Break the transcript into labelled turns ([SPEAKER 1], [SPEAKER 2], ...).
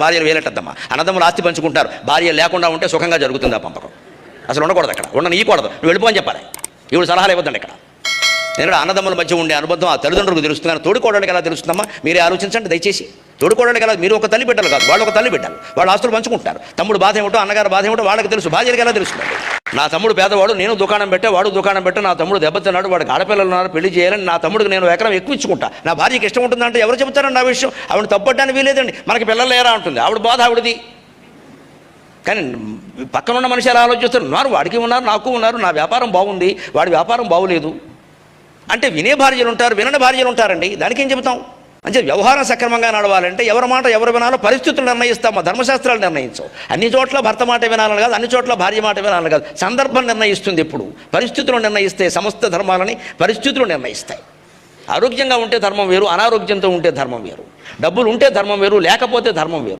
[SPEAKER 1] భార్యలు వేలెట్టద్దమ్మా. అన్నదమ్ములు ఆస్తి పంచుకుంటారు, భార్య లేకుండా ఉంటే సుఖంగా జరుగుతుంది ఆ పంపకం. అసలు ఉండకూడదు, అక్కడ ఉండనీయకూడదు, నువ్వు వెళ్ళిపోని చెప్పాలి. ఇవి సలహాలు ఇవ్వద్దండి ఇక్కడ. నేను అన్నదమ్ముల మధ్య ఉండే అనుబంధం ఆ తల్లిదండ్రులకు తెలుస్తుంది, తోడుకోవడానికి ఎలా తెలుస్తుందమ్మా మీరే ఆలోచించండి దయచేసి. తోడుకోవడానికి ఎలా, మీరు ఒక తల్లి బిడ్డలు కాదు, వాళ్ళు ఒక తల్లి బిడ్డలు, వాళ్ళు ఆస్తులు పంచుకుంటారు. తమ్ముడు బాధ ఏమిటో అన్నగారు బాధ ఏమిటో వాళ్ళకి తెలుసు, భార్యలకు ఎలా తెలుస్తుంది? నా తమ్ముడు పేదవాడు, నేను దుకాణం పెట్టే, వాడు దుకాణం పెట్టే, నా తమ్ముడు దెబ్బతిన్నాడు, వాడికి ఆడపిల్లలు ఉన్నారు, పెళ్లి చేయాలని నా తమ్ముడికి నేను ఎకరం ఎక్కువ ఇచ్చుకుంటా, నా భార్యకి ఇష్టం ఉంటుందంటే ఎవరు చెబుతారండి ఆ విషయం? ఆవిడ తప్పడానికి వీలేదండి, మనకి పిల్లలు లేరా ఉంటుంది, ఆవిడ బాధ ఆవిడది. కానీ పక్కనున్న మనిషి ఎలా ఆలోచిస్తున్నారు? వాడికి ఉన్నారు, నాకు ఉన్నారు, నా వ్యాపారం బాగుంది, వాడి వ్యాపారం బాగులేదు అంటే వినే భార్యలు ఉంటారు, వినని భార్యలు ఉంటారండి. దానికి ఏం చెబుతాం? అంటే వ్యవహారం సక్రమంగా నడవాలంటే ఎవరి మాట ఎవరు వినాలో పరిస్థితులు నిర్ణయిస్తాం, మా ధర్మశాస్త్రాలు నిర్ణయించవు. అన్ని చోట్ల భర్త మాట వినాలని కాదు, అన్ని చోట్ల భార్య మాట వినాలని కాదు, సందర్భం నిర్ణయిస్తుంది. ఎప్పుడు పరిస్థితులు నిర్ణయిస్తే సమస్త ధర్మాలని పరిస్థితులు నిర్ణయిస్తాయి. ఆరోగ్యంగా ఉంటే ధర్మం వేరు, అనారోగ్యంతో ఉంటే ధర్మం వేరు, డబ్బులు ఉంటే ధర్మం వేరు, లేకపోతే ధర్మం వేరు.